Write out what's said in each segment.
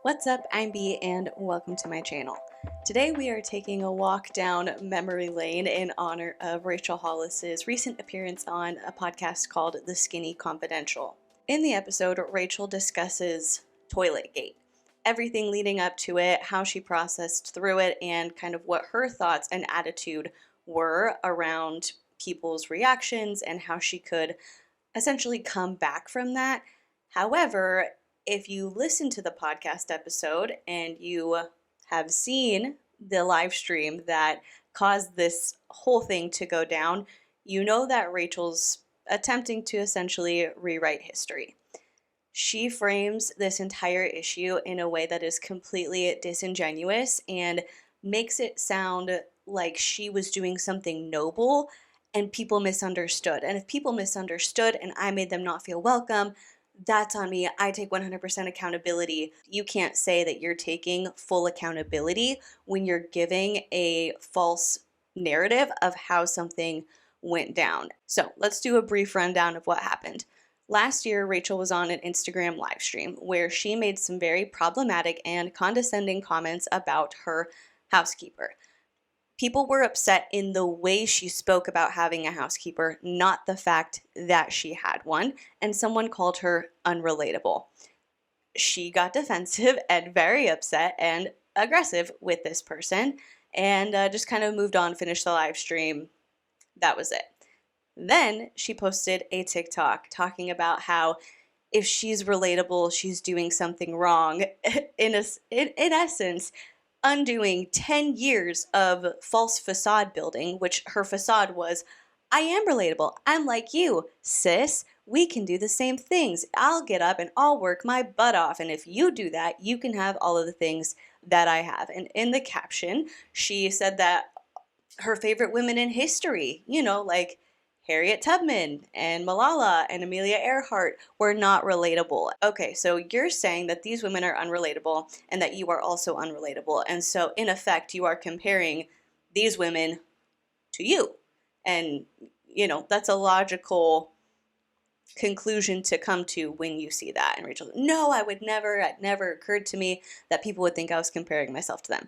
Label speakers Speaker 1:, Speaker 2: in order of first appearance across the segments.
Speaker 1: What's up, I'm B and welcome to my channel. Today we are taking a walk down memory lane in honor of Rachel Hollis's recent appearance on a podcast called The Skinny Confidential. In the episode, Rachel discusses Toiletgate, everything leading up to it, how she processed through it, and kind of what her thoughts and attitude were around people's reactions and how she could essentially come back from that. However, if you listen to the podcast episode and you have seen the live stream that caused this whole thing to go down, you know that Rachel's attempting to essentially rewrite history. She frames this entire issue in a way that is completely disingenuous and makes it sound like she was doing something noble and people misunderstood. And if people misunderstood and I made them not feel welcome, that's on me. I take 100% accountability. You can't say that you're taking full accountability when you're giving a false narrative of how something went down. So let's do a brief rundown of what happened. Last year, Rachel was on an Instagram live stream where she made some very problematic and condescending comments about her housekeeper. People were upset in the way she spoke about having a housekeeper, not the fact that she had one, and someone called her unrelatable. She got defensive and very upset and aggressive with this person and just kind of moved on, finished the live stream. That was it. Then she posted a TikTok talking about how if she's relatable, she's doing something wrong. In essence, undoing 10 years of false facade building, which her facade was, I am relatable. I'm like you, sis. We can do the same things. I'll get up and I'll work my butt off. And if you do that, you can have all of the things that I have. And in the caption, she said that her favorite women in history, like Harriet Tubman and Malala and Amelia Earhart were not relatable. Okay, so you're saying that these women are unrelatable and that you are also unrelatable. And so in effect, you are comparing these women to you. And, that's a logical conclusion to come to when you see that. And Rachel, no, it never occurred to me that people would think I was comparing myself to them.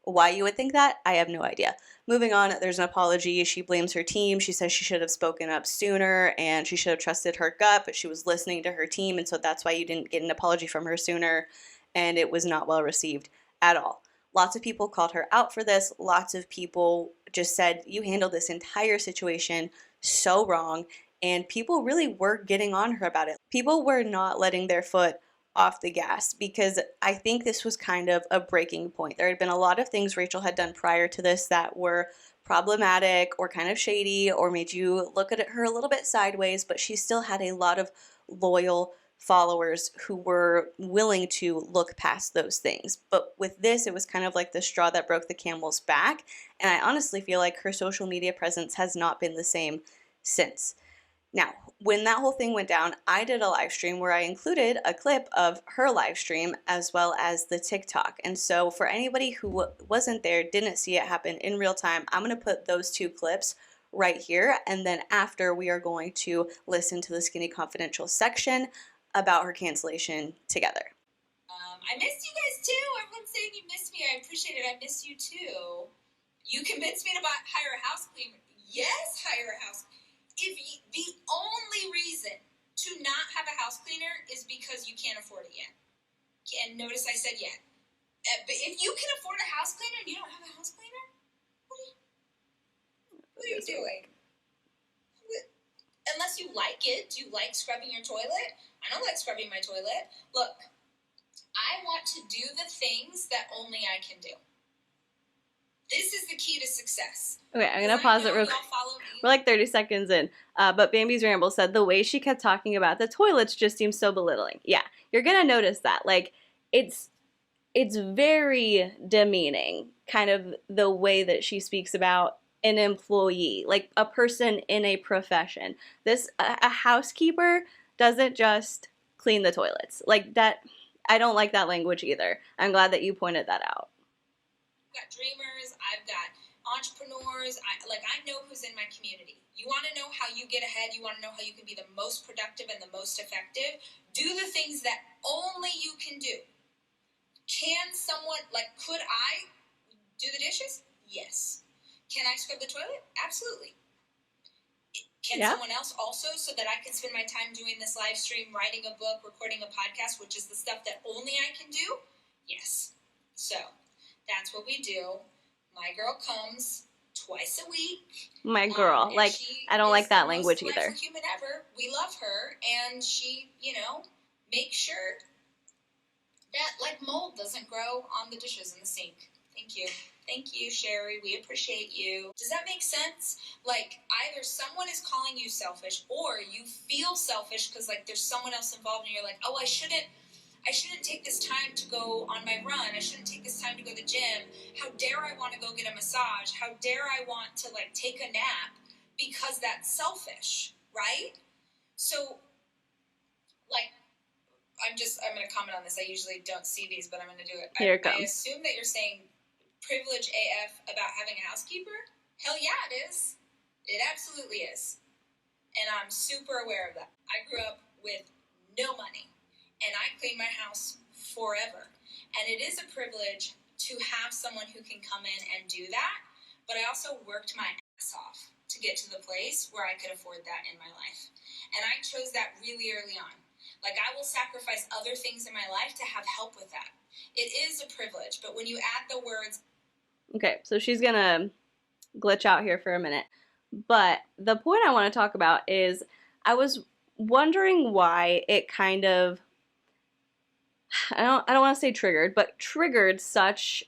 Speaker 1: Why you would think that, I have no idea. Moving on, there's an apology. She blames her team. She says she should have spoken up sooner and she should have trusted her gut, but she was listening to her team, and so that's why you didn't get an apology from her sooner, and it was not well received at all. Lots of people called her out for this. Lots of people just said, you handled this entire situation so wrong, and people really were getting on her about it. People were not letting their foot off the gas because I think this was kind of a breaking point. There had been a lot of things Rachel had done prior to this that were problematic or kind of shady or made you look at her a little bit sideways, but she still had a lot of loyal followers who were willing to look past those things. But with this, it was kind of like the straw that broke the camel's back, and I honestly feel like her social media presence has not been the same since. Now, when that whole thing went down, I did a live stream where I included a clip of her live stream as well as the TikTok. And so for anybody who wasn't there, didn't see it happen in real time, I'm going to put those two clips right here. And then after, we are going to listen to the Skinny Confidential section about her cancellation together.
Speaker 2: I missed you guys too. Everyone's saying you missed me. I appreciate it. I miss you too. You convinced me to hire a house cleaner. Yes, hire a house cleaner. The only reason to not have a house cleaner is because you can't afford it yet. And notice I said yet. But if you can afford a house cleaner and you don't have a house cleaner, what are you doing? Unless you like it. Do you like scrubbing your toilet? I don't like scrubbing my toilet. Look, I want to do the things that only I can do. This is the key to success.
Speaker 1: Okay, I'm going to pause it real quick. We're like 30 seconds in. But Bambi's Ramble said the way she kept talking about the toilets just seems so belittling. Yeah, you're going to notice that. Like, it's very demeaning, kind of the way that she speaks about an employee, like a person in a profession. A housekeeper doesn't just clean the toilets. Like that, I don't like that language either. I'm glad that you pointed that out.
Speaker 2: I've got dreamers, I've got entrepreneurs, I know who's in my community. You want to know how you get ahead, you want to know how you can be the most productive and the most effective, do the things that only you can do. Can someone, like, could I do the dishes? Yes. Can I scrub the toilet? Absolutely. Can someone else also, so that I can spend my time doing this live stream, writing a book, recording a podcast, which is the stuff that only I can do? Yes. So that's what we do. My girl comes twice a week.
Speaker 1: My girl. Like, I don't like that language either.
Speaker 2: She's the most delightful human ever. We love her. And she, you know, makes sure that, like, mold doesn't grow on the dishes in the sink. Thank you. Thank you, Sherry. We appreciate you. Does that make sense? Like, either someone is calling you selfish, or you feel selfish because, like, there's someone else involved and you're like, oh, I shouldn't take this time to go on my run. I shouldn't take this time to go to the gym. How dare I want to go get a massage? How dare I want to, like, take a nap? Because that's selfish, right? So, like, I'm going to comment on this. I usually don't see these, but I'm going to do it.
Speaker 1: Here it comes.
Speaker 2: I assume that you're saying privilege AF about having a housekeeper? Hell yeah, it is. It absolutely is. And I'm super aware of that. I grew up with no money, and I clean my house forever. And it is a privilege to have someone who can come in and do that, but I also worked my ass off to get to the place where I could afford that in my life. And I chose that really early on. Like, I will sacrifice other things in my life to have help with that. It is a privilege, but when you add the words...
Speaker 1: Okay, so she's gonna glitch out here for a minute. But the point I want to talk about is I was wondering why it kind of, I don't want to say triggered, but triggered such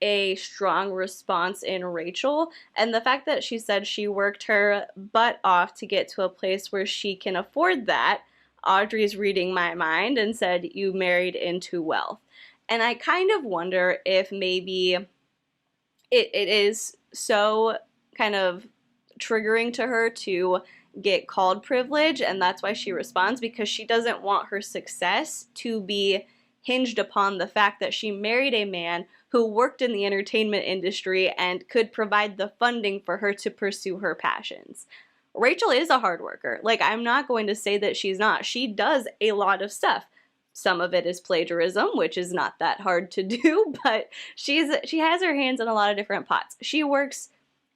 Speaker 1: a strong response in Rachel. And the fact that she said she worked her butt off to get to a place where she can afford that. Audrey's reading my mind and said, you married into wealth. And I kind of wonder if maybe it is so kind of triggering to her to get called privilege, and that's why she responds, because she doesn't want her success to be hinged upon the fact that she married a man who worked in the entertainment industry and could provide the funding for her to pursue her passions. Rachel is a hard worker. Like, I'm not going to say that she's not. She does a lot of stuff. Some of it is plagiarism, which is not that hard to do, but she has her hands in a lot of different pots. She works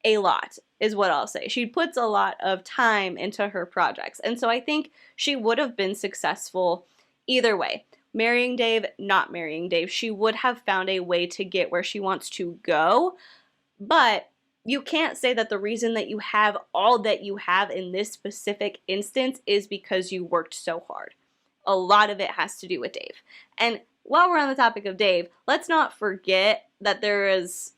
Speaker 1: a lot, is what I'll say. She puts a lot of time into her projects. And so I think she would have been successful either way. Marrying Dave, not marrying Dave. She would have found a way to get where she wants to go. But you can't say that the reason that you have all that you have in this specific instance is because you worked so hard. A lot of it has to do with Dave. And while we're on the topic of Dave, let's not forget that there is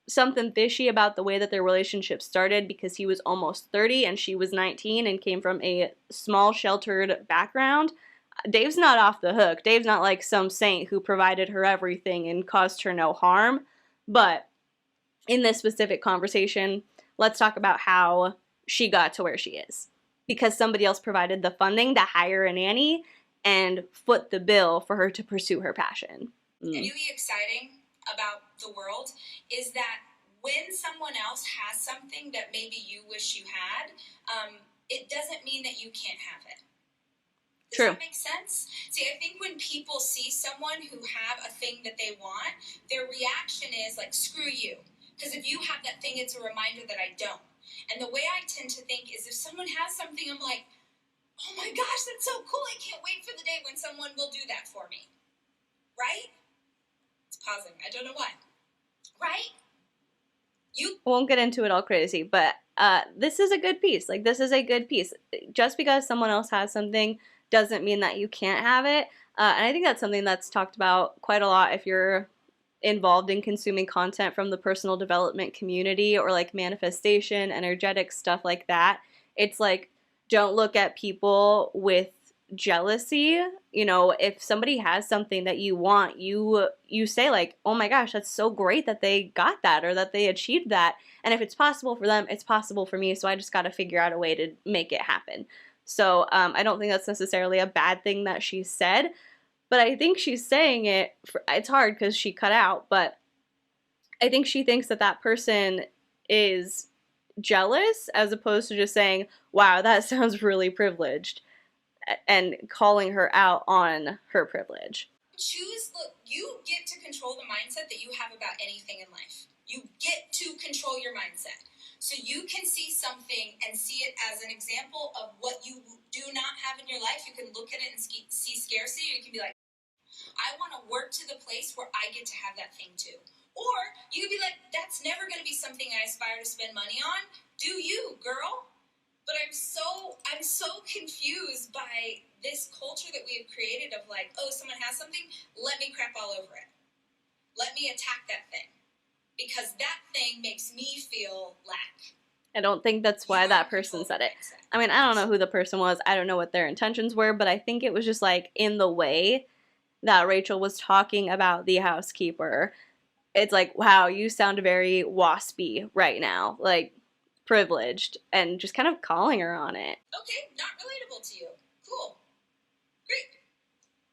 Speaker 1: something fishy about the way that their relationship started, because he was almost 30 and she was 19 and came from a small sheltered background. Dave's not off the hook. Dave's not like some saint who provided her everything and caused her no harm. But in this specific conversation, let's talk about how she got to where she is. Because somebody else provided the funding to hire a nanny and foot the bill for her to pursue her passion.
Speaker 2: And really exciting about the world is that when someone else has something that maybe you wish you had, it doesn't mean that you can't have it. Does that make sense? See, I think when people see someone who have a thing that they want, their reaction is like, screw you. Because if you have that thing, it's a reminder that I don't. And the way I tend to think is if someone has something, I'm like, oh my gosh, that's so cool. I can't wait for the day when someone will do that for me. Right? It's pausing. I don't know why. Right? You
Speaker 1: won't get into it all crazy, but this is a good piece. Like, this is a good piece. Just because someone else has something doesn't mean that you can't have it. And I think that's something that's talked about quite a lot if you're involved in consuming content from the personal development community or like manifestation, energetic stuff like that. It's like, don't look at people with jealousy. You know, if somebody has something that you want, you say like, oh my gosh, that's so great that they got that or that they achieved that. And if it's possible for them, it's possible for me. So I just got to figure out a way to make it happen. So I don't think that's necessarily a bad thing that she said, but I think she's saying it, it's hard because she cut out, but I think she thinks that that person is jealous as opposed to just saying, wow, that sounds really privileged, and calling her out on her privilege.
Speaker 2: look, you get to control the mindset that you have about anything in life. You get to control your mindset. So you can see something and see it as an example of what you do not have in your life. You can look at it and see scarcity. You can be like, I want to work to the place where I get to have that thing too. Or you could be like, that's never going to be something I aspire to spend money on. Do you, girl? But I'm so confused by this culture that we have created of like, oh, someone has something, let me crap all over it. Let me attack that thing. Because that thing makes me feel lack.
Speaker 1: I don't think that's why that person said it. I mean, I don't know who the person was. I don't know what their intentions were, but I think it was just like in the way that Rachel was talking about the housekeeper. It's like, wow, you sound very waspy right now, like privileged, and just kind of calling her on it.
Speaker 2: Okay, not relatable to you. Cool. Great.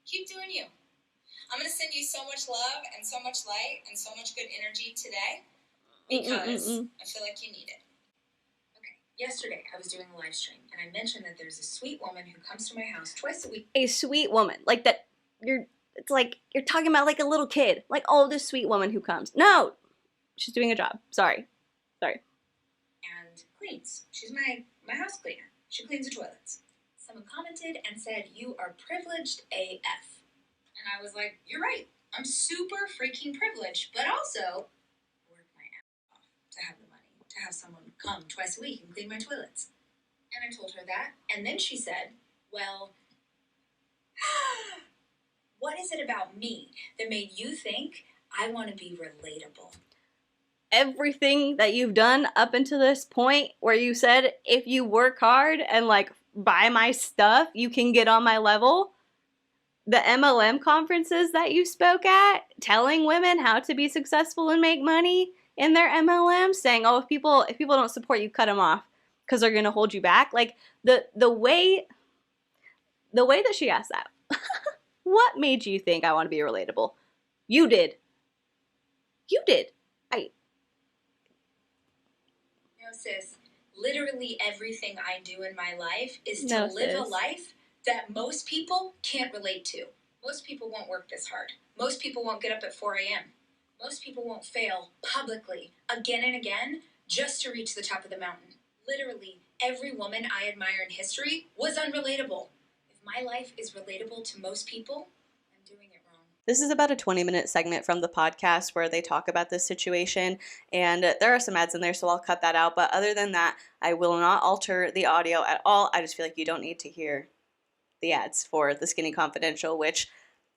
Speaker 2: Keep doing you. I'm going to send you so much love and so much light and so much good energy today because I feel like you need it. Okay, yesterday I was doing a live stream and I mentioned that there's a sweet woman who comes to my house twice a week.
Speaker 1: A sweet woman. Like that, it's like you're talking about like a little kid. Like, oh, this sweet woman who comes. No, she's doing a job. Sorry.
Speaker 2: And cleans. She's my house cleaner. She cleans the toilets. Someone commented and said, you are privileged AF. And I was like, you're right. I'm super freaking privileged, but also work my ass off to have the money, to have someone come twice a week and clean my toilets. And I told her that. And then she said, well, what is it about me that made you think I want to be relatable?
Speaker 1: Everything that you've done up until this point where you said, if you work hard and like buy my stuff, you can get on my level. The MLM conferences that you spoke at, telling women how to be successful and make money in their MLM, saying, oh, if people don't support you, cut them off because they're going to hold you back. Like the way that she asked that, what made you think I want to be relatable? You did.
Speaker 2: No, sis. Literally everything I do in my life is to live a life that most people can't relate to. Most people won't work this hard. Most people won't get up at 4 a.m. Most people won't fail publicly again and again just to reach the top of the mountain. Literally, every woman I admire in history was unrelatable. If my life is relatable to most people, I'm doing it wrong.
Speaker 1: This is about a 20-minute segment from the podcast where they talk about this situation, and there are some ads in there, so I'll cut that out. But other than that, I will not alter the audio at all. I just feel like you don't need to hear the ads for The Skinny Confidential, which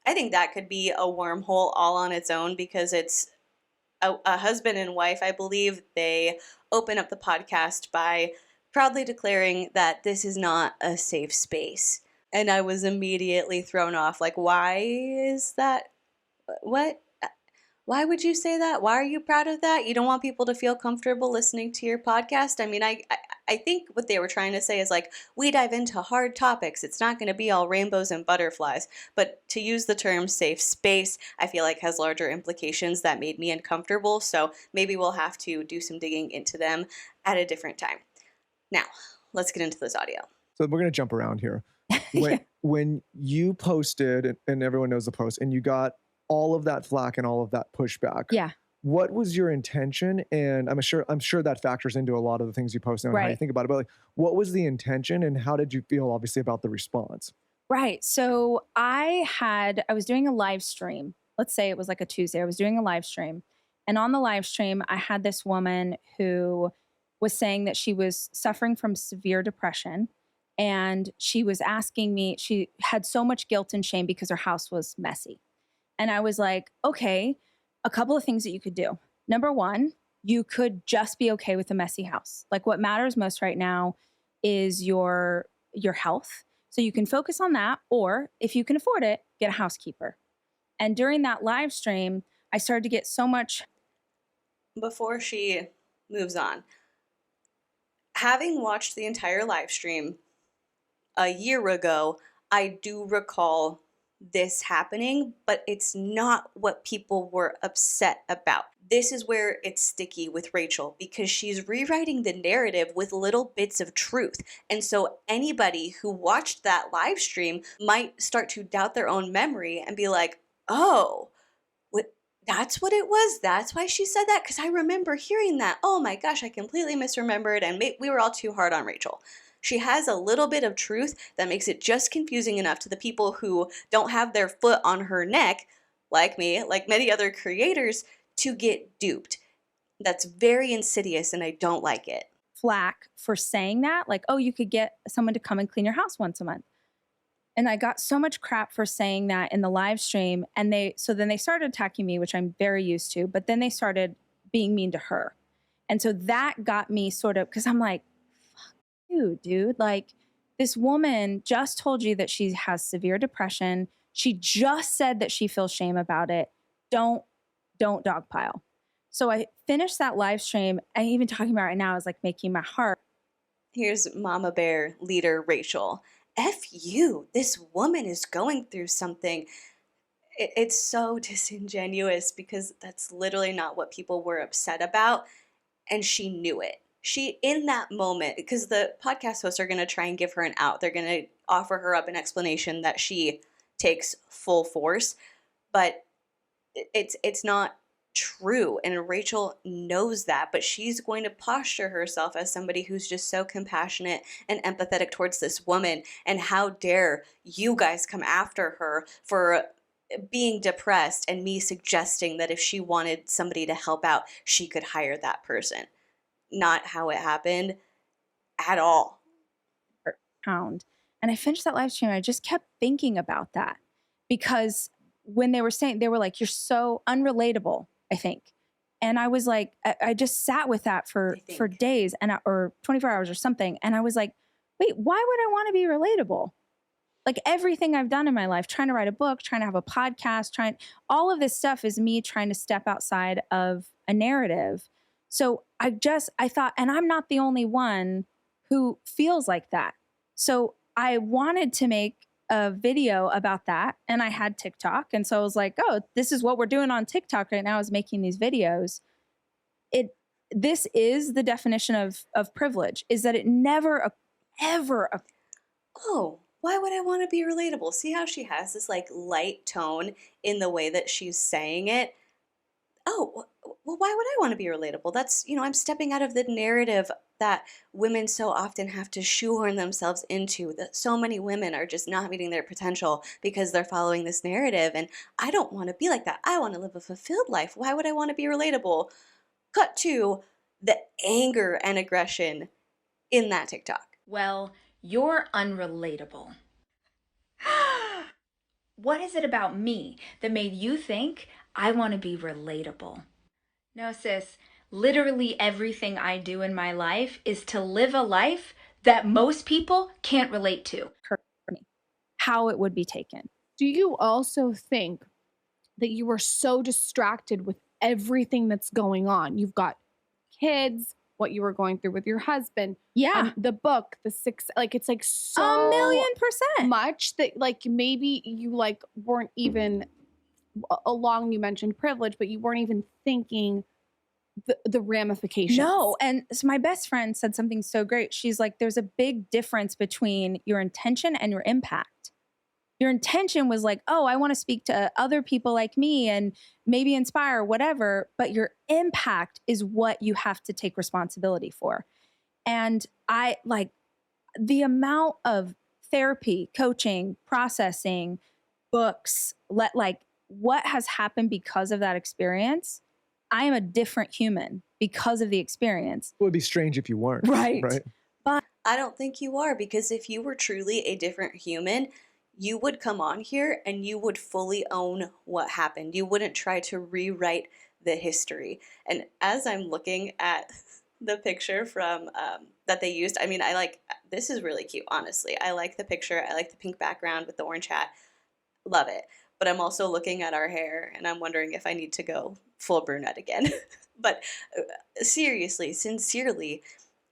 Speaker 1: I think that could be a wormhole all on its own because it's a husband and wife, I believe. They open up the podcast by proudly declaring that this is not a safe space. And I was immediately thrown off. Like, why is that? What? Why would you say that? Why are you proud of that? You don't want people to feel comfortable listening to your podcast? I mean, I think what they were trying to say is like, we dive into hard topics. It's not going to be all rainbows and butterflies. But to use the term safe space, I feel like has larger implications that made me uncomfortable. So maybe we'll have to do some digging into them at a different time. Now, let's get into this audio.
Speaker 3: So we're going to jump around here. When you posted, and everyone knows the post, and you got all of that flack and all of that pushback.
Speaker 4: Yeah.
Speaker 3: What was your intention? And I'm sure that factors into a lot of the things you post and how you think about it. But like, what was the intention and how did you feel obviously about the response?
Speaker 4: Right. So I was doing a live stream. Let's say it was like a Tuesday. I was doing a live stream. And on the live stream, I had this woman who was saying that she was suffering from severe depression. And she was asking me, she had so much guilt and shame because her house was messy. And I was like, okay, a couple of things that you could do. Number one, you could just be okay with a messy house. Like what matters most right now is your health. So you can focus on that, or if you can afford it, get a housekeeper. And during that live stream, I started to get so much.
Speaker 1: Before she moves on, having watched the entire live stream a year ago, I do recall this happening, but it's not what people were upset about. This is where it's sticky with Rachel because she's rewriting the narrative with little bits of truth. And so anybody who watched that live stream might start to doubt their own memory and be like, oh, what, that's what it was? That's why she said that? Because I remember hearing that. Oh my gosh, I completely misremembered, and we were all too hard on Rachel. She has a little bit of truth that makes it just confusing enough to the people who don't have their foot on her neck, like me, like many other creators, to get duped. That's very insidious, and I don't like it.
Speaker 4: Flack for saying that, like, oh, you could get someone to come and clean your house once a month. And I got so much crap for saying that in the live stream. And then they started attacking me, which I'm very used to, but then they started being mean to her. And so that got me sort of, because I'm like, fuck you, dude. Like, this woman just told you that she has severe depression. She just said that she feels shame about it. Don't dogpile. So I finished that live stream, and even talking about it right now is like making my heart.
Speaker 1: Here's Mama Bear leader Rachel. F you, this woman is going through something. It's so disingenuous because that's literally not what people were upset about, and she knew it. She, in that moment, because the podcast hosts are going to try and give her an out. They're going to offer her up an explanation that she takes full force, but it's not true, and Rachel knows that, but she's going to posture herself as somebody who's just so compassionate and empathetic towards this woman. And how dare you guys come after her for being depressed, and me suggesting that if she wanted somebody to help out, she could hire that person. Not how it happened at all.
Speaker 4: And I finished that live stream, I just kept thinking about that, because when they were saying, they were like, you're so unrelatable, I think. And I was like, I just sat with that for days or 24 hours or something. And I was like, wait, why would I want to be relatable? Like, everything I've done in my life, trying to write a book, trying to have a podcast, all of this stuff is me trying to step outside of a narrative. So I thought, and I'm not the only one who feels like that. So I wanted to make a video about that, and I had TikTok. And so I was like, oh, this is what we're doing on TikTok right now, is making these videos. This is the definition of privilege, is that it never, ever.
Speaker 1: Oh, why would I want to be relatable? See how she has this like light tone in the way that she's saying it? Oh, well, why would I want to be relatable? That's, I'm stepping out of the narrative that women so often have to shoehorn themselves into, that so many women are just not meeting their potential because they're following this narrative. And I don't want to be like that. I want to live a fulfilled life. Why would I want to be relatable? Cut to the anger and aggression in that TikTok.
Speaker 5: Well, you're unrelatable. What is it about me that made you think I want to be relatable? No, sis, literally everything I do in my life is to live a life that most people can't relate to.
Speaker 4: How it would be taken.
Speaker 6: Do you also think that you were so distracted with everything that's going on? You've got kids, what you were going through with your husband.
Speaker 4: Yeah.
Speaker 6: The book, it's like so
Speaker 4: 1,000,000%
Speaker 6: much that like maybe you like weren't even you mentioned privilege, but you weren't even thinking the ramifications.
Speaker 4: No. And so my best friend said something so great. She's like, there's a big difference between your intention and your impact. Your intention was like, oh, I want to speak to other people like me and maybe inspire, whatever. But your impact is what you have to take responsibility for. And I like the amount of therapy, coaching, processing, books, what has happened because of that experience. I am a different human because of the experience.
Speaker 3: It would be strange if you weren't.
Speaker 4: Right.
Speaker 1: But I don't think you are, because if you were truly a different human, you would come on here and you would fully own what happened. You wouldn't try to rewrite the history. And as I'm looking at the picture from that they used, I mean, this is really cute, honestly. I like the picture. I like the pink background with the orange hat. Love it. But I'm also looking at our hair and I'm wondering if I need to go full brunette again. But seriously, sincerely,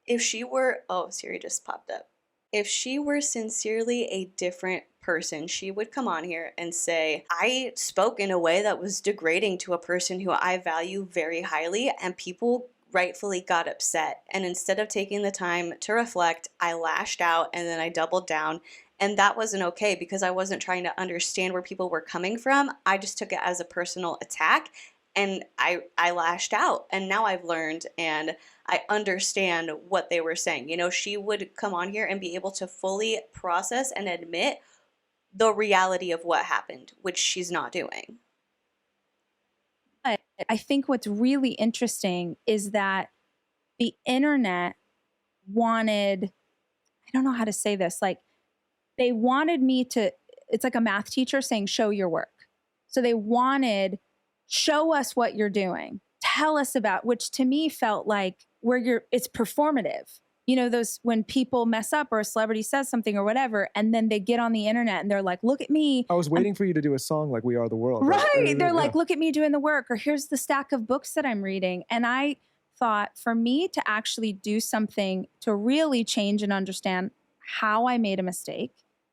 Speaker 1: if she were, Siri just popped up. If she were sincerely a different person, she would come on here and say, I spoke in a way that was degrading to a person who I value very highly, and people rightfully got upset. And instead of taking the time to reflect, I lashed out and then I doubled down And that wasn't okay because I wasn't trying to understand where people were coming from. I just took it as a personal attack and I lashed out. And now I've learned and I understand what they were saying. You know, she would come on here and be able to fully process and admit the reality of what happened, which she's not doing.
Speaker 4: But I think what's really interesting is that the internet wanted, I don't know how to say this, like they wanted me to, it's like a math teacher saying, show your work. So they wanted, show us what you're doing. Tell us about, which to me felt like it's performative. You know, those when people mess up or a celebrity says something or whatever, and then they get on the internet and they're like, look at me.
Speaker 3: I was waiting for you to do a song like We Are the World.
Speaker 4: Right. They're like, look at me doing the work, or here's the stack of books that I'm reading. And I thought for me to actually do something to really change and understand how I made a mistake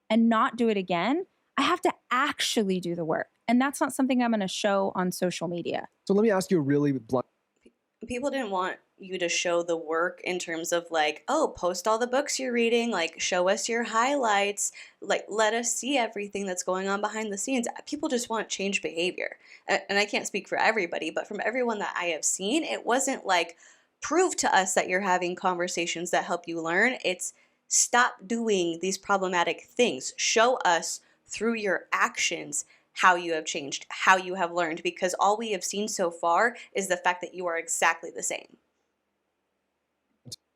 Speaker 4: and not do it again, I have to actually do the work. And that's not something I'm going to show on social media.
Speaker 3: So let me ask you a really blunt.
Speaker 1: People didn't want you to show the work in terms of like, oh, post all the books you're reading, like show us your highlights, like let us see everything that's going on behind the scenes. People just want change behavior. And I can't speak for everybody, but from everyone that I have seen, it wasn't like prove to us that you're having conversations that help you learn. It's stop doing these problematic things. Show us through your actions how you have changed, how you have learned, because all we have seen so far is the fact that you are exactly the same.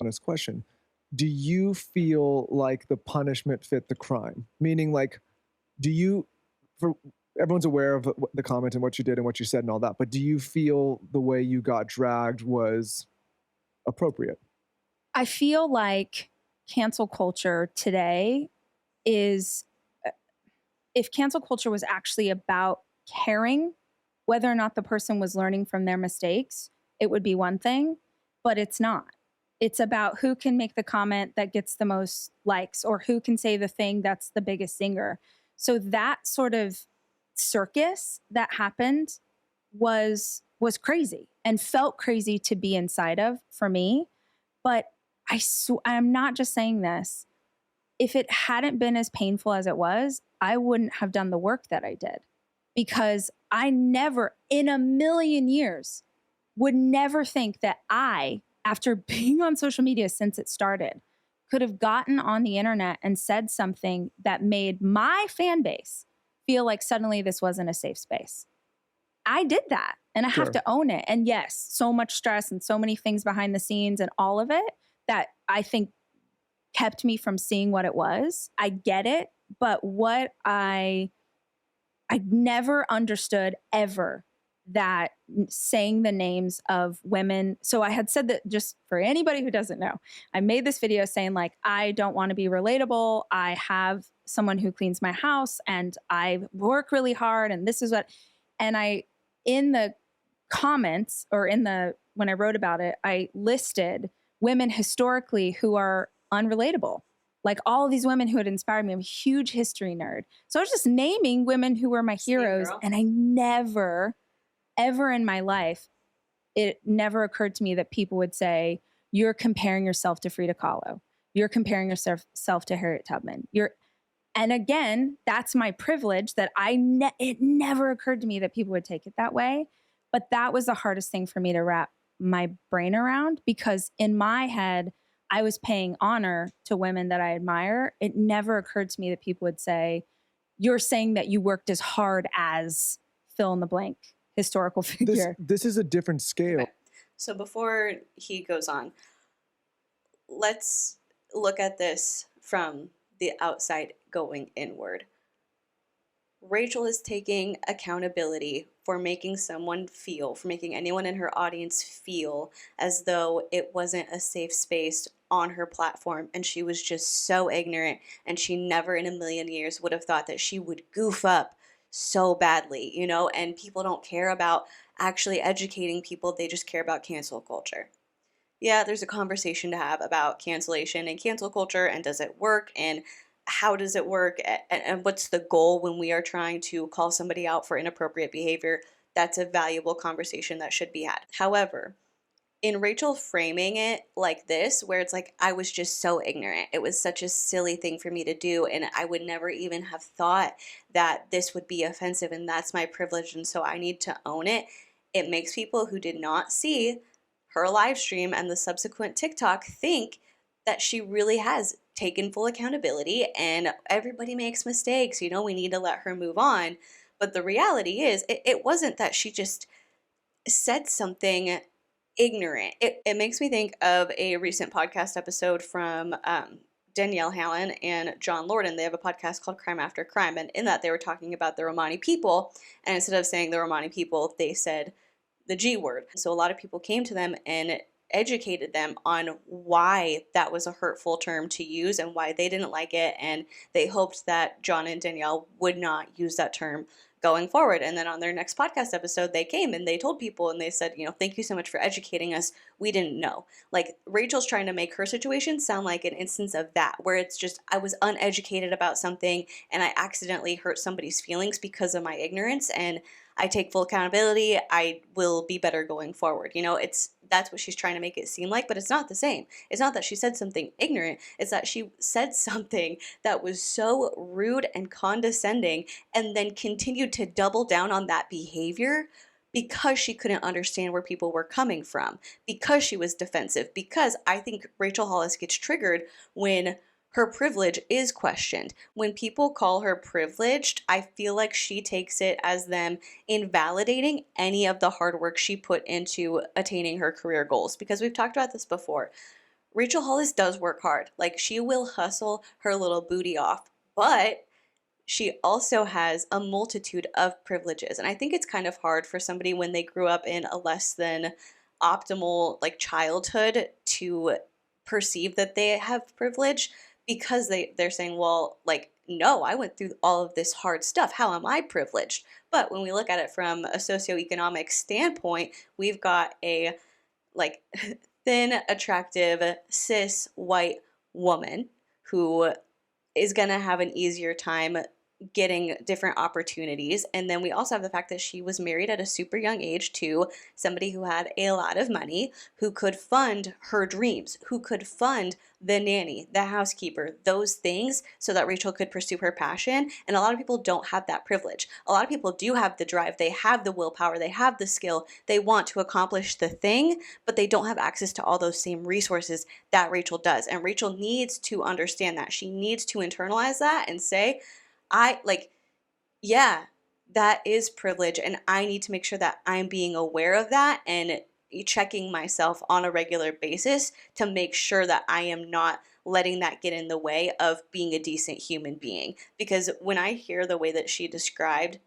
Speaker 3: Honest question. Do you feel like the punishment fit the crime? Meaning like, everyone's aware of the comment and what you did and what you said and all that, but do you feel the way you got dragged was appropriate?
Speaker 4: I feel like cancel culture today is, if cancel culture was actually about caring whether or not the person was learning from their mistakes, it would be one thing, but it's not. It's about who can make the comment that gets the most likes or who can say the thing that's the biggest singer. So that sort of circus that happened was crazy and felt crazy to be inside of for me. But I'm not just saying this. If it hadn't been as painful as it was, I wouldn't have done the work that I did, because I never in a million years would never think that I, after being on social media since it started, could have gotten on the internet and said something that made my fan base feel like suddenly this wasn't a safe space. I did that and I have to own it. And yes, so much stress and so many things behind the scenes and all of it that I think kept me from seeing what it was. I get it. But what I never understood ever that saying the names of women. So I had said that, just for anybody who doesn't know, I made this video saying like, I don't want to be relatable. I have someone who cleans my house and I work really hard. And this is what, and in the comments or when I wrote about it, I listed women historically who are unrelatable. Like all of these women who had inspired me. I'm a huge history nerd. So I was just naming women who were my heroes. And I never, ever in my life, it never occurred to me that people would say, you're comparing yourself to Frida Kahlo. You're comparing yourself to Harriet Tubman. And again, that's my privilege that it never occurred to me that people would take it that way. But that was the hardest thing for me to wrap my brain around, because in my head, I was paying honor to women that I admire. It never occurred to me that people would say, you're saying that you worked as hard as fill in the blank historical figure.
Speaker 3: This is a different scale.
Speaker 1: Okay. So before he goes on, let's look at this from the outside going inward. Rachel is taking accountability for making anyone in her audience feel as though it wasn't a safe space on her platform, and she was just so ignorant, and she never in a million years would have thought that she would goof up so badly, and people don't care about actually educating people, they just care about cancel culture. Yeah, there's a conversation to have about cancellation and cancel culture, and does it work, and how does it work, and what's the goal when we are trying to call somebody out for inappropriate behavior. That's a valuable conversation that should be had. However, in Rachel framing it like this, where it's like, I was just so ignorant. It was such a silly thing for me to do. And I would never even have thought that this would be offensive. And that's my privilege. And so I need to own it. It makes people who did not see her live stream and the subsequent TikTok think that she really has taken full accountability and everybody makes mistakes. You know, we need to let her move on. But the reality is, it wasn't that she just said something ignorant. It makes me think of a recent podcast episode from Danielle Hallen and John Lorden. They have a podcast called Crime After Crime. And in that, they were talking about the Romani people. And instead of saying the Romani people, they said the G word. So a lot of people came to them and educated them on why that was a hurtful term to use and why they didn't like it. And they hoped that John and Danielle would not use that term going forward. And then on their next podcast episode, they came and they told people and they said, you know, thank you so much for educating us. We didn't know. Like, Rachel's trying to make her situation sound like an instance of that, where it's just, I was uneducated about something and I accidentally hurt somebody's feelings because of my ignorance, and I take full accountability. I will be better going forward. You know, that's what she's trying to make it seem like, but it's not the same. It's not that she said something ignorant. It's that she said something that was so rude and condescending and then continued to double down on that behavior because she couldn't understand where people were coming from, because she was defensive, because I think Rachel Hollis gets triggered when her privilege is questioned. When people call her privileged, I feel like she takes it as them invalidating any of the hard work she put into attaining her career goals. Because we've talked about this before. Rachel Hollis does work hard. Like, she will hustle her little booty off, but she also has a multitude of privileges. And I think it's kind of hard for somebody when they grew up in a less than optimal like childhood to perceive that they have privilege, because they're saying, well, like, no, I went through all of this hard stuff. How am I privileged? But when we look at it from a socioeconomic standpoint, we've got a like thin, attractive, cis white woman who is going to have an easier time getting different opportunities. And then we also have the fact that she was married at a super young age to somebody who had a lot of money, who could fund her dreams, who could fund the nanny, the housekeeper, those things, so that Rachel could pursue her passion. And a lot of people don't have that privilege. A lot of people do have the drive, they have the willpower, they have the skill, they want to accomplish the thing, but they don't have access to all those same resources that Rachel does. And Rachel needs to understand that. She needs to internalize that and say, yeah, that is privilege, and I need to make sure that I'm being aware of that and checking myself on a regular basis to make sure that I am not letting that get in the way of being a decent human being. Because when I hear the way that she described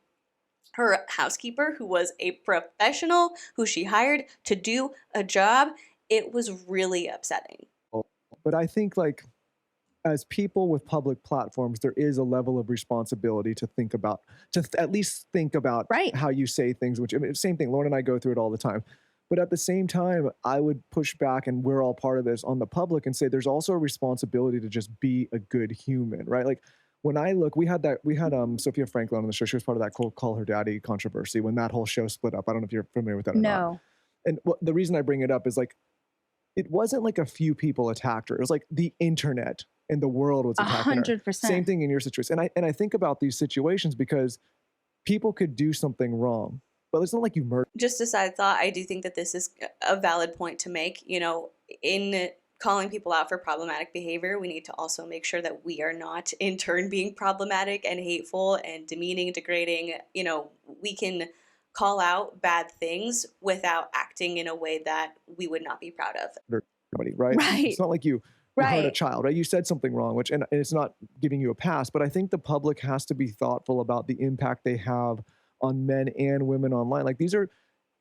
Speaker 1: her housekeeper, who was a professional, who she hired to do a job, it was really upsetting.
Speaker 3: But I think, like, as people with public platforms, there is a level of responsibility to think about, at least think about
Speaker 4: Right.
Speaker 3: how you say things, which, I mean, same thing. Lauren and I go through it all the time. But at the same time, I would push back, and we're all part of this, on the public and say there's also a responsibility to just be a good human, right? Like, when I look, we had Sophia Franklin on the show. She was part of that Call Her Daddy controversy when that whole show split up. I don't know if you're familiar with that or not.
Speaker 4: No.
Speaker 3: And the reason I bring it up is, like, it wasn't like a few people attacked her. It was like the internet and the world was attacking her.
Speaker 4: 100%.
Speaker 3: Same thing in your situation. And I think about these situations because people could do something wrong, but it's not like you murder.
Speaker 1: Just a side thought, I do think that this is a valid point to make. You know, in calling people out for problematic behavior, we need to also make sure that we are not in turn being problematic and hateful and demeaning, degrading. You know, we can call out bad things without acting in a way that we would not be proud of.
Speaker 3: Everybody, right?
Speaker 4: Right.
Speaker 3: It's not like you hurt a child, right? You said something wrong, which, and it's not giving you a pass, but I think the public has to be thoughtful about the impact they have on men and women online. Like, these are,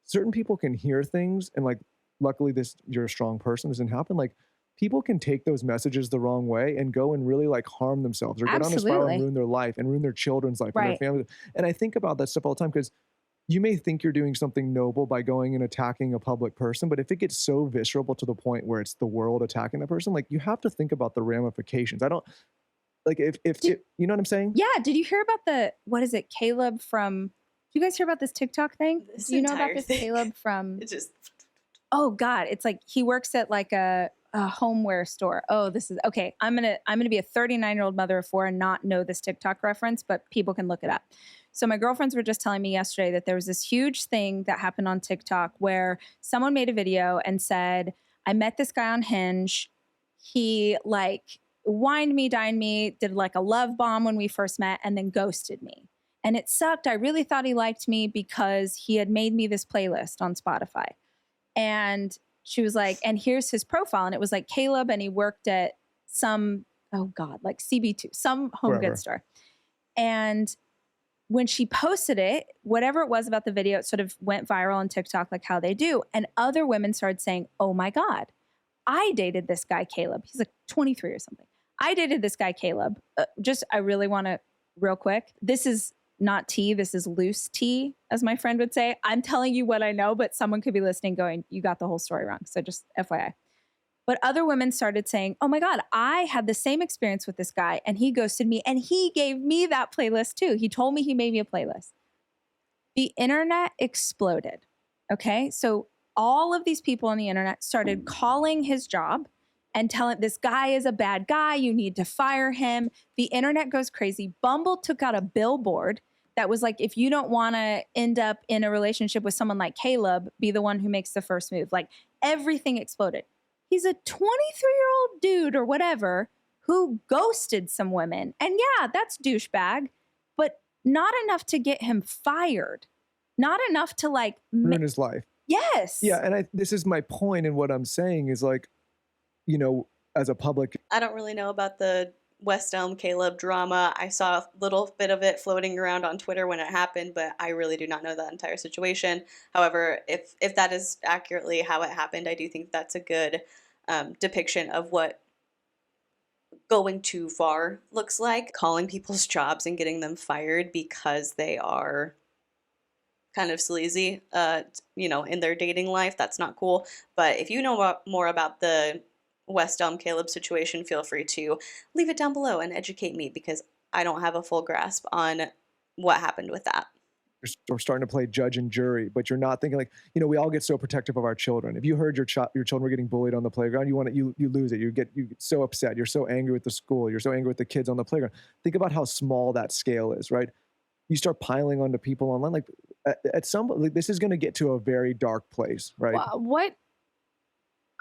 Speaker 3: certain people can hear things, and, like, luckily you're a strong person, this didn't happen. Like, people can take those messages the wrong way and go and really, like, harm themselves or get on a spiral and ruin their life and ruin their children's life and their family. And I think about that stuff all the time, because you may think you're doing something noble by going and attacking a public person, but if it gets so visceral to the point where it's the world attacking the person, like, you have to think about the ramifications. I don't, like, if you know what I'm saying?
Speaker 4: Yeah. Did you hear about what is it, Caleb from, do you guys hear about this TikTok thing? Do you know about this Caleb from?
Speaker 1: It just.
Speaker 4: oh God, it's like he works at like a homeware store. Oh, this is okay. I'm gonna be a 39-year-old mother of 4 and not know this TikTok reference, but people can look it up. So my girlfriends were just telling me yesterday that there was this huge thing that happened on TikTok where someone made a video and said, I met this guy on Hinge. He like wined me, dined me, did like a love bomb when we first met, and then ghosted me. And it sucked. I really thought he liked me because he had made me this playlist on Spotify. And she was like, and here's his profile. And it was like Caleb, and he worked at some, oh God, like CB2, some home goods store. And when she posted it, whatever it was about the video, it sort of went viral on TikTok, like how they do. And other women started saying, oh my God, I dated this guy, Caleb. He's like 23 or something. I dated this guy, Caleb. I really want to, real quick, this is not tea. This is loose tea, as my friend would say. I'm telling you what I know, but someone could be listening going, you got the whole story wrong. So just FYI. But other women started saying, oh my God, I had the same experience with this guy and he ghosted me and he gave me that playlist too. He told me he made me a playlist. The internet exploded. Okay. So all of these people on the internet started calling his job and telling this guy is a bad guy. You need to fire him. The internet goes crazy. Bumble took out a billboard that was like, if you don't want to end up in a relationship with someone like Caleb, be the one who makes the first move. Like everything exploded. He's a 23-year-old dude or whatever who ghosted some women. And yeah, that's douchebag, but not enough to get him fired. Not enough to like
Speaker 3: ruin his life.
Speaker 4: Yes.
Speaker 3: Yeah. And this is my point in what I'm saying is like, you know, as a public.
Speaker 1: I don't really know about the West Elm Caleb drama. I saw a little bit of it floating around on Twitter when it happened, but I really do not know that entire situation. However, if that is accurately how it happened, I do think that's a good depiction of what going too far looks like. Calling people's jobs and getting them fired because they are kind of sleazy, in their dating life, that's not cool. But if you know more about the West Elm Caleb situation, feel free to leave it down below and educate me because I don't have a full grasp on what happened with that.
Speaker 3: You're starting to play judge and jury, but you're not thinking like, we all get so protective of our children. If you heard your children were getting bullied on the playground, you lose it. You get so upset. You're so angry with the school. You're so angry with the kids on the playground. Think about how small that scale is, right? You start piling onto people online. Like at some like, this is going to get to a very dark place, right?
Speaker 6: What?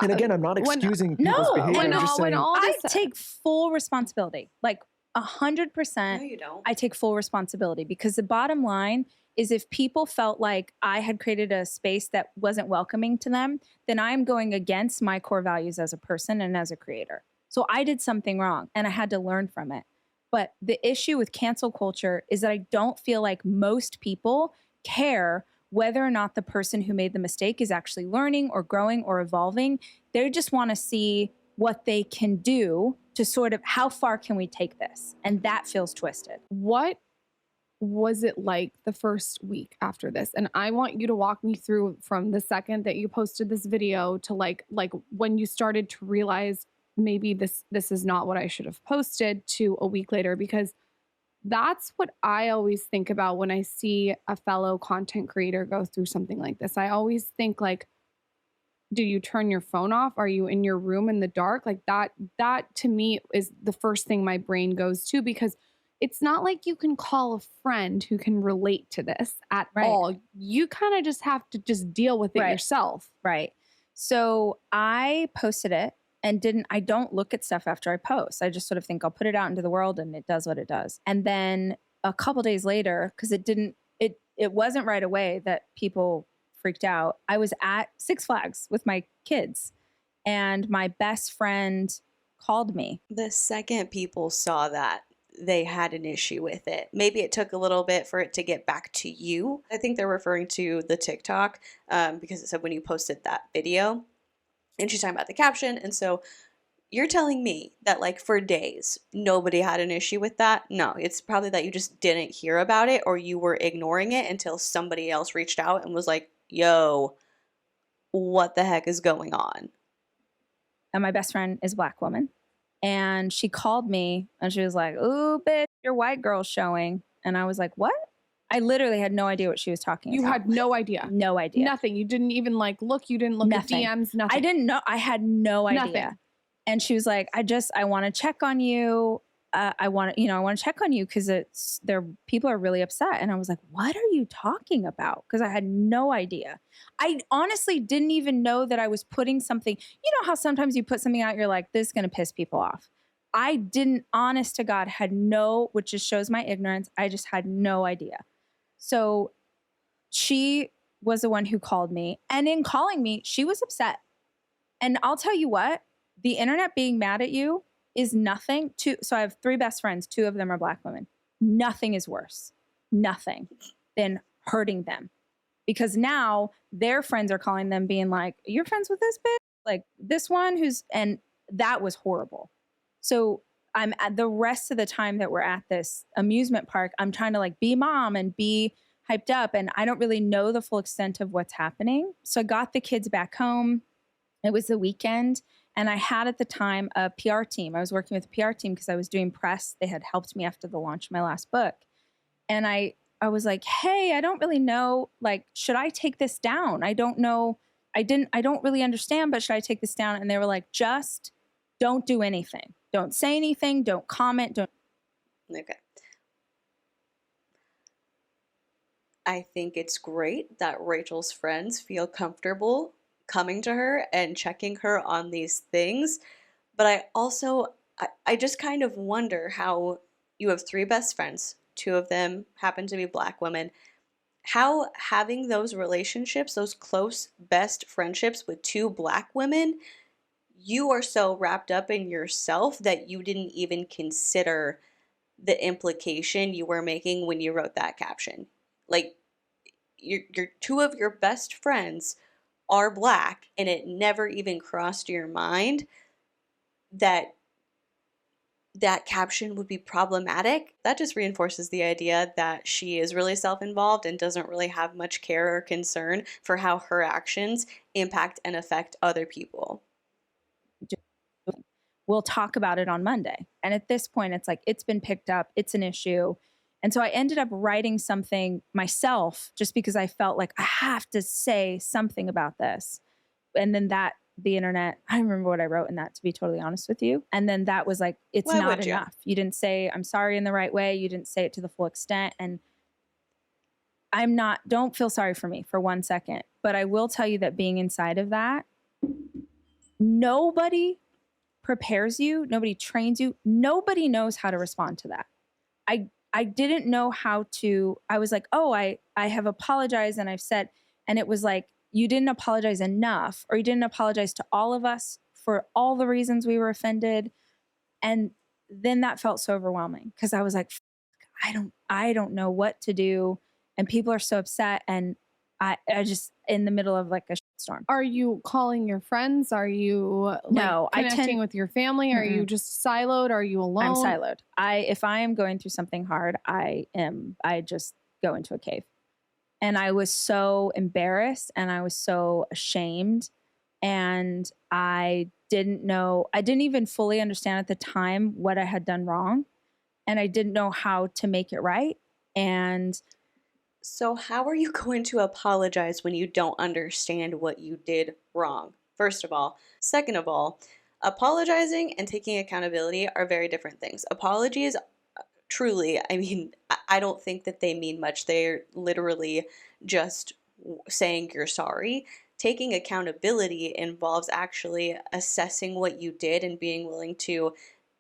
Speaker 3: And again, I'm not excusing people's behavior. I'm just saying,
Speaker 4: I take full responsibility, like 100%.
Speaker 1: No, you don't.
Speaker 4: I take full responsibility because the bottom line is if people felt like I had created a space that wasn't welcoming to them, then I'm going against my core values as a person and as a creator. So I did something wrong and I had to learn from it. But the issue with cancel culture is that I don't feel like most people care whether or not the person who made the mistake is actually learning or growing or evolving. They just want to see what they can do to sort of how far can we take this? And that feels twisted.
Speaker 6: What was it like the first week after this? And I want you to walk me through from the second that you posted this video to like when you started to realize maybe this is not what I should have posted to a week later, because that's what I always think about when I see a fellow content creator go through something like this. I always think like, do you turn your phone off? Are you in your room in the dark? Like that to me is the first thing my brain goes to, because it's not like you can call a friend who can relate to this at all. You kind of just have to just deal with it yourself.
Speaker 4: Right. So I posted it. And I don't look at stuff after I post. I just sort of think I'll put it out into the world and it does what it does. And then a couple days later, because it wasn't right away that people freaked out. I was at Six Flags with my kids and my best friend called me.
Speaker 1: The second people saw that, they had an issue with it. Maybe it took a little bit for it to get back to you. I think they're referring to the TikTok because it said when you posted that video. And she's talking about the caption. And so you're telling me that like for days, nobody had an issue with that? No, it's probably that you just didn't hear about it or you were ignoring it until somebody else reached out and was like, yo, what the heck is going on?
Speaker 4: And my best friend is a Black woman. And she called me and she was like, ooh, bitch, your white girl's showing. And I was like, what? I literally had no idea what she was talking
Speaker 6: You
Speaker 4: about.
Speaker 6: had no idea.
Speaker 4: No idea.
Speaker 6: Nothing. You didn't even like look. You didn't look
Speaker 4: Nothing.
Speaker 6: at DMs. Nothing.
Speaker 4: I didn't know. I had no idea.
Speaker 6: Nothing.
Speaker 4: And she was like, I want to check on you. I want to check on you because people are really upset. And I was like, what are you talking about? Because I had no idea. I honestly didn't even know that I was putting something, you know how sometimes you put something out, you're like, this is going to piss people off. I didn't, honest to God, which just shows my ignorance. I just had no idea. So she was the one who called me. And in calling me, she was upset. And I'll tell you what, the internet being mad at you is nothing to, so I have 3 best friends. 2 of them are Black women. Nothing is worse, nothing than hurting them. Because now their friends are calling them being like, you're friends with this bitch? Like this one and that was horrible. So I'm at the rest of the time that we're at this amusement park, I'm trying to like be mom and be hyped up. And I don't really know the full extent of what's happening. So I got the kids back home. It was the weekend. And I had at the time a PR team. I was working with a PR team because I was doing press. They had helped me after the launch of my last book. And I was like, hey, I don't really know, like, should I take this down? I don't know. I don't really understand, but should I take this down? And they were like, just don't do anything. Don't say anything. Don't comment. Don't.
Speaker 1: Okay. I think it's great that Rachel's friends feel comfortable coming to her and checking her on these things. But I just kind of wonder how you have 3 best friends, 2 of them happen to be Black women, how having those relationships, those close best friendships with 2 Black women, you are so wrapped up in yourself that you didn't even consider the implication you were making when you wrote that caption. Like, your 2 of your best friends are Black, and it never even crossed your mind that that caption would be problematic. That just reinforces the idea that she is really self-involved and doesn't really have much care or concern for how her actions impact and affect other people.
Speaker 4: We'll talk about it on Monday. And at this point, it's like, it's been picked up. It's an issue. And so I ended up writing something myself just because I felt like I have to say something about this. And then the internet, I don't remember what I wrote in that, to be totally honest with you. And then that was like, it's not enough. You didn't say I'm sorry in the right way. You didn't say it to the full extent. And don't feel sorry for me for 1 second. But I will tell you that being inside of that, nobody prepares you. Nobody trains you. Nobody knows how to respond to that. I didn't know how to, I was like, oh, I have apologized and I've said, and it was like, you didn't apologize enough, or you didn't apologize to all of us for all the reasons we were offended. And then that felt so overwhelming because I was like, I don't know what to do. And people are so upset. And I just in the middle of like a storm.
Speaker 6: Are you calling your friends? Are you connecting with your family? Are you just siloed? Are you alone?
Speaker 4: I'm siloed. If I am going through something hard, I just go into a cave. And I was so embarrassed and I was so ashamed. And I didn't even fully understand at the time what I had done wrong. And I didn't know how to make it right. And
Speaker 1: so how are you going to apologize when you don't understand what you did wrong? First of all. Second of all, apologizing and taking accountability are very different things. Apologies, truly, I mean, I don't think that they mean much. They're literally just saying you're sorry. Taking accountability involves actually assessing what you did and being willing to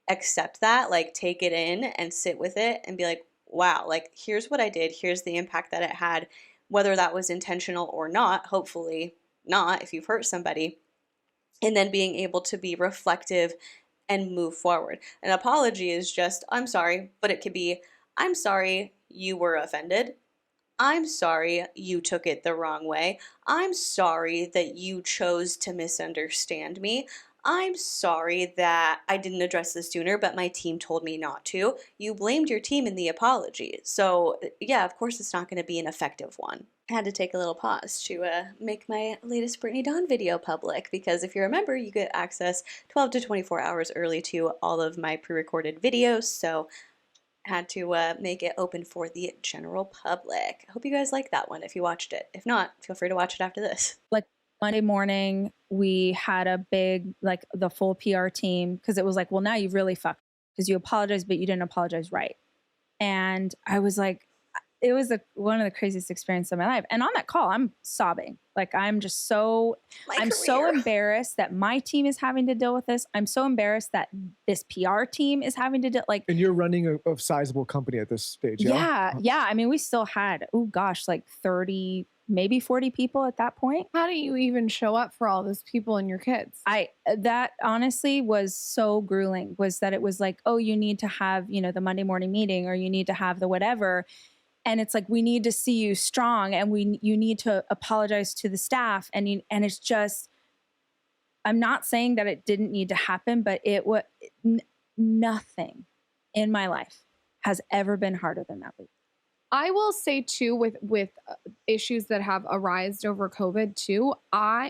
Speaker 1: accept that, like take it in and sit with it and be like, wow, like here's what I did, here's the impact that it had, whether that was intentional or not, hopefully not if you've hurt somebody, and then being able to be reflective and move forward. An apology is just, I'm sorry, but it could be, I'm sorry you were offended. I'm sorry you took it the wrong way. I'm sorry that you chose to misunderstand me. I'm sorry that I didn't address this sooner, but my team told me not to. You blamed your team in the apology. So yeah, of course it's not going to be an effective one. I had to take a little pause to make my latest Brittany Dawn video public, because if you remember, you get access 12 to 24 hours early to all of my pre-recorded videos. So had to make it open for the general public. I hope you guys like that one if you watched it. If not, feel free to watch it after this.
Speaker 4: Like Monday morning, we had a big, like the full PR team, because it was like, well, now you've really fucked because you apologized, but you didn't apologize right. And I was like, it was one of the craziest experiences of my life. And on that call, I'm sobbing. Like, I'm just so, so embarrassed that my team is having to deal with this. I'm so embarrassed that this PR team is having to deal, like.
Speaker 3: And you're running a sizable company at this stage, yeah?
Speaker 4: Yeah. I mean, we still had, like 30, maybe 40 people at that point.
Speaker 6: How do you even show up for all those people and your kids?
Speaker 4: That honestly was so grueling, was that it was like, oh, you need to have, the Monday morning meeting, or you need to have the whatever. And it's like, we need to see you strong, and you need to apologize to the staff. And it's just, I'm not saying that it didn't need to happen, but nothing in my life has ever been harder than that week.
Speaker 6: I will say too, with issues that have arisen over COVID too,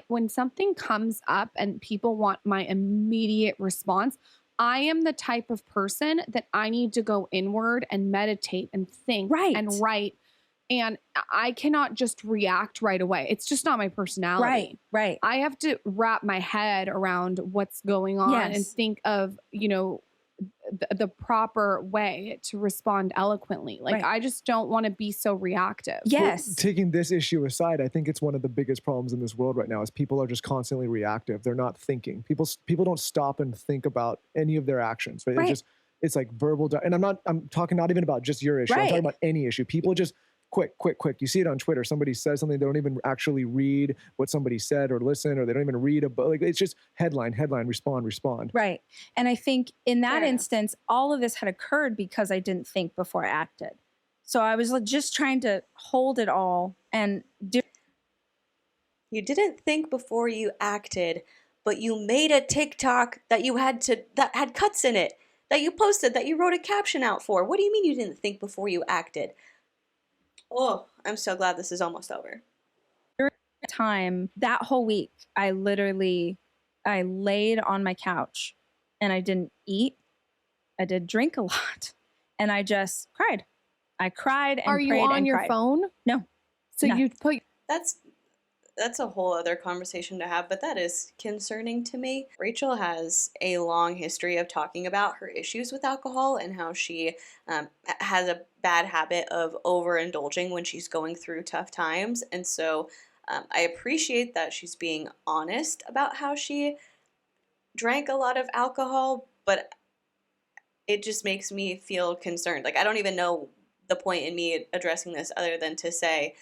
Speaker 6: when something comes up and people want my immediate response, I am the type of person that I need to go inward and meditate and think and write. And I cannot just react right away. It's just not my personality.
Speaker 4: Right.
Speaker 6: I have to wrap my head around what's going on and think of, the proper way to respond eloquently. Like, I just don't want to be so reactive.
Speaker 4: Yes.
Speaker 3: Well, taking this issue aside, I think it's one of the biggest problems in this world right now is people are just constantly reactive. They're not thinking. People don't stop and think about any of their actions. Right? It's like verbal. And I'm talking not even about just your issue. I'm talking about any issue. People just quick. You see it on Twitter. Somebody says something. They don't even actually read what somebody said or listen, or they don't even read a book. Like, it's just headline, respond.
Speaker 4: Right. And I think in that instance, all of this had occurred because I didn't think before I acted. So I was just trying to hold it all and do.
Speaker 1: You didn't think before you acted, but you made a TikTok that had cuts in it, that you posted, that you wrote a caption out for. What do you mean you didn't think before you acted? Oh, I'm so glad this is almost over.
Speaker 4: During the time, that whole week, I laid on my couch and I didn't eat. I did drink a lot, and I just cried. I cried and prayed.
Speaker 6: Are you on your phone?
Speaker 4: No.
Speaker 6: So you put.
Speaker 1: That's a whole other conversation to have, but that is concerning to me. Rachel has a long history of talking about her issues with alcohol and how she has a bad habit of overindulging when she's going through tough times. And so I appreciate that she's being honest about how she drank a lot of alcohol, but it just makes me feel concerned. Like, I don't even know the point in me addressing this other than to say,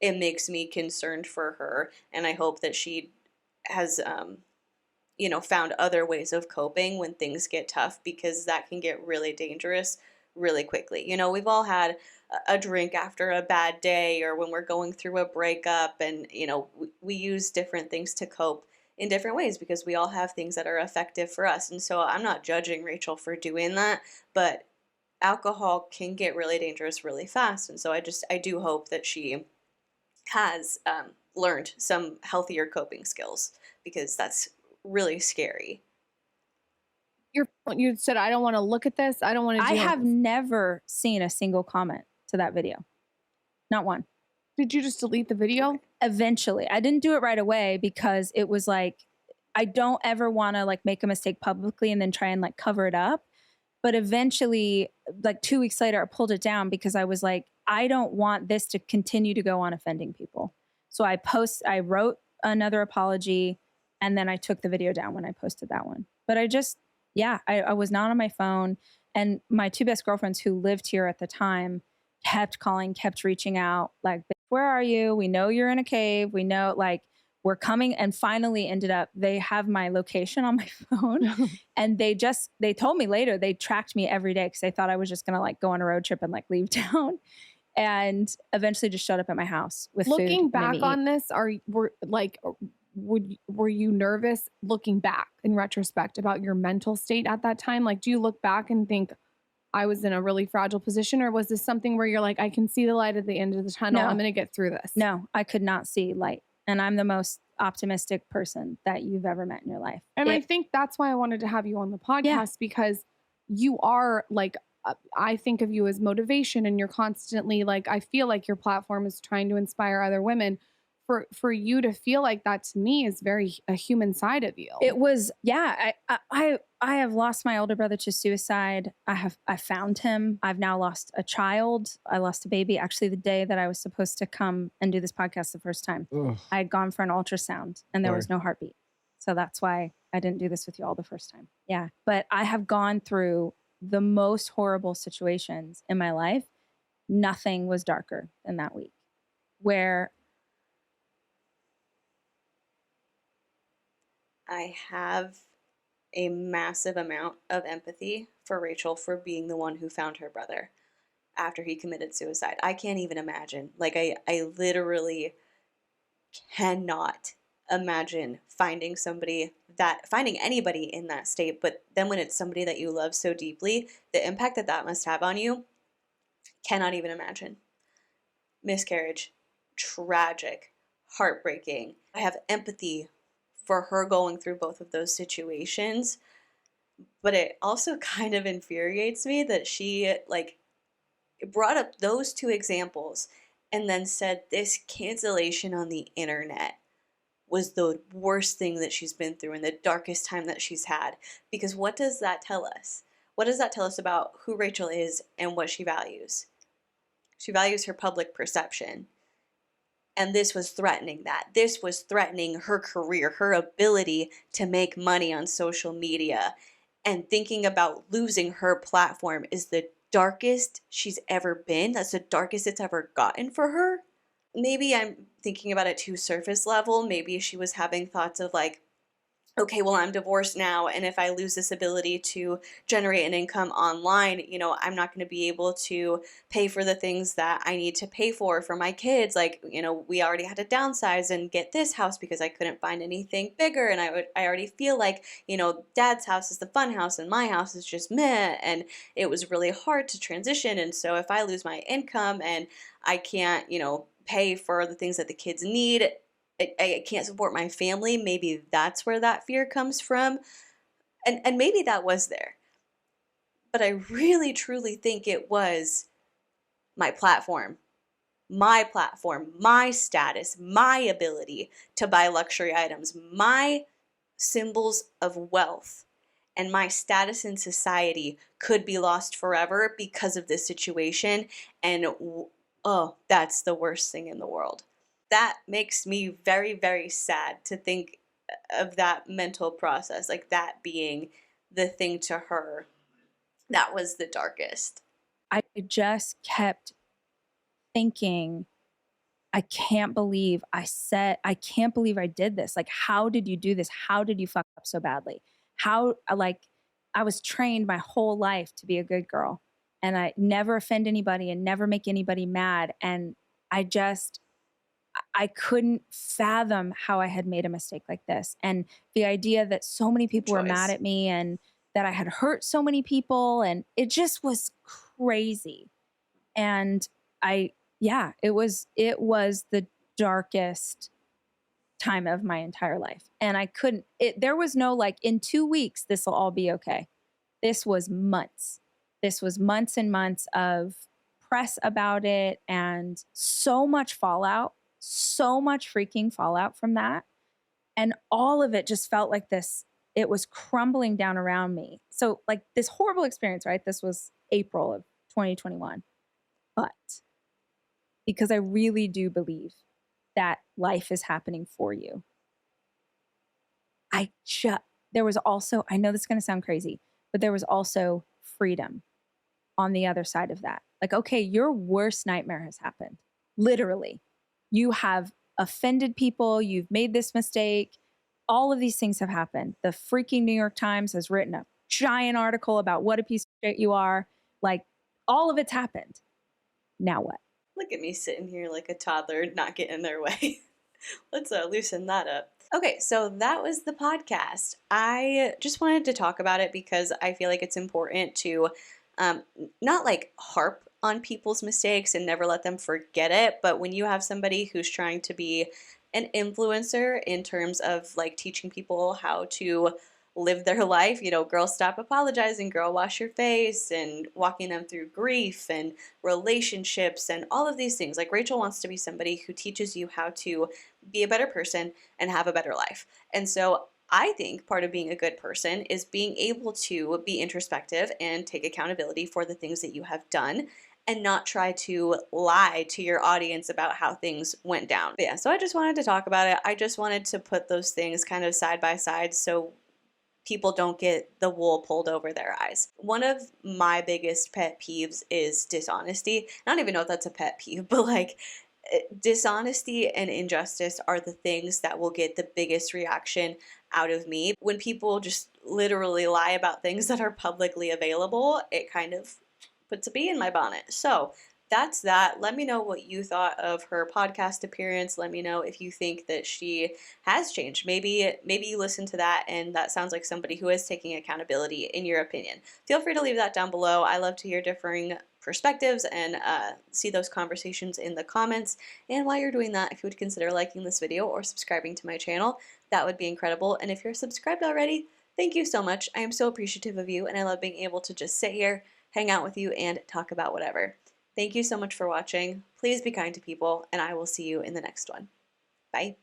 Speaker 1: it makes me concerned for her, and I hope that she has, found other ways of coping when things get tough, because that can get really dangerous really quickly. We've all had a drink after a bad day, or when we're going through a breakup, and, we use different things to cope in different ways because we all have things that are effective for us. And so I'm not judging Rachel for doing that, but alcohol can get really dangerous really fast. And so I do hope that she has learned some healthier coping skills, because that's really scary.
Speaker 6: You said, I don't want to look at this. I don't want to do
Speaker 4: I have never seen a single comment to that video. Not one.
Speaker 6: Did you just delete the video?
Speaker 4: Eventually. I didn't do it right away because it was like, I don't ever want to make a mistake publicly and then try and cover it up. But eventually, 2 weeks later, I pulled it down because I was like, I don't want this to continue to go on offending people. So I wrote another apology, and then I took the video down when I posted that one. But I was not on my phone. And my two best girlfriends who lived here at the time kept calling, kept reaching out, like, where are you? We know you're in a cave. We know, we're coming. And finally ended up, they have my location on my phone. And they told me later, they tracked me every day because they thought I was just going to go on a road trip and leave town. And eventually just showed up at my house with food.
Speaker 6: Looking back on this, were you nervous looking back in retrospect about your mental state at that time? Do you look back and think, I was in a really fragile position? Or was this something where you're like, I can see the light at the end of the tunnel. No. I'm going to get through this.
Speaker 4: No, I could not see light. And I'm the most optimistic person that you've ever met in your life.
Speaker 6: And I think that's why I wanted to have you on the podcast, because you are I think of you as motivation, and you're constantly like, I feel like your platform is trying to inspire other women. For you to feel like that, to me, is very a human side of you.
Speaker 4: It was, yeah. I have lost my older brother to suicide. I found him. I've now lost a child. I lost a baby actually the day that I was supposed to come and do this podcast the first time.
Speaker 3: Ugh.
Speaker 4: I had gone for an ultrasound and there was no heartbeat. So that's why I didn't do this with you all the first time. Yeah. But I have gone through the most horrible situations in my life. Nothing was darker than that week, where
Speaker 1: I have a massive amount of empathy for Rachel for being the one who found her brother after he committed suicide. I can't even imagine. Like, I literally cannot imagine finding anybody in that state. But then when it's somebody that you love so deeply, the impact that must have on you, cannot even imagine. Miscarriage, tragic, heartbreaking. I have empathy for her going through both of those situations, but it also kind of infuriates me that she brought up those two examples and then said this cancellation on the internet was the worst thing that she's been through and the darkest time that she's had. Because what does that tell us? What does that tell us about who Rachel is and what she values? She values her public perception. And this was threatening that. This was threatening her career, her ability to make money on social media. And thinking about losing her platform is the darkest she's ever been. That's the darkest it's ever gotten for her. Maybe I'm thinking about it too surface level. Maybe she was having thoughts of like, okay, well, I'm divorced now, and if I lose this ability to generate an income online, I'm not going to be able to pay for the things that I need to pay for my kids. Like, we already had to downsize and get this house because I couldn't find anything bigger, and I already feel like, Dad's house is the fun house and my house is just meh, and it was really hard to transition. And so if I lose my income and I can't, pay for the things that the kids need, I can't support my family. Maybe that's where that fear comes from. And maybe that was there. But I really, truly think it was my platform, my status, my ability to buy luxury items, my symbols of wealth, and my status in society could be lost forever because of this situation. And that's the worst thing in the world. That makes me very, very sad to think of that mental process, like that being the thing to her that was the darkest.
Speaker 4: I just kept thinking, I can't believe I did this. Like, how did you do this? How did you fuck up so badly? I was trained my whole life to be a good girl, and I never offend anybody and never make anybody mad. And I couldn't fathom how I had made a mistake like this. And the idea that so many people were mad at me and that I had hurt so many people, and it just was crazy. And it was the darkest time of my entire life. And there was no like, in 2 weeks, this will all be okay. This was months. This was months and months of press about it and so much fallout, so much freaking fallout from that. And all of it just felt like this, it was crumbling down around me. So like this horrible experience, right? This was April of 2021. But because I really do believe that life is happening for you, there was also, I know this is going to sound crazy, but there was also freedom on the other side of that. Like, okay, your worst nightmare has happened. Literally. You have offended people. You've made this mistake. All of these things have happened. The freaking New York Times has written a giant article about what a piece of shit you are. Like, all of it's happened. Now what?
Speaker 1: Look at me sitting here like a toddler, not getting in their way. Let's loosen that up. Okay, so that was the podcast. I just wanted to talk about it because I feel like it's important to not like harp on people's mistakes and never let them forget it. But when you have somebody who's trying to be an influencer in terms of like teaching people how to live their life, you know, girl stop apologizing, girl wash your face, and walking them through grief and relationships and all of these things. Like Rachel wants to be somebody who teaches you how to be a better person and have a better life. And so I think part of being a good person is being able to be introspective and take accountability for the things that you have done and not try to lie to your audience about how things went down. But yeah, so I just wanted to talk about it. I just wanted to put those things kind of side by side so people don't get the wool pulled over their eyes. One of my biggest pet peeves is dishonesty. I don't even know if that's a pet peeve, but like dishonesty and injustice are the things that will get the biggest reaction out of me. When people just literally lie about things that are publicly available, it kind of puts a bee in my bonnet. So that's that. Let me know what you thought of her podcast appearance. Let me know if you think that she has changed. Maybe you listen to that and that sounds like somebody who is taking accountability in your opinion. Feel free to leave that down below. I love to hear differing perspectives and see those conversations in the comments. And while you're doing that, if you would consider liking this video or subscribing to my channel, that would be incredible. And if you're subscribed already, thank you so much. I am so appreciative of you and I love being able to just sit here, hang out with you, and talk about whatever. Thank you so much for watching. Please be kind to people, and I will see you in the next one. Bye.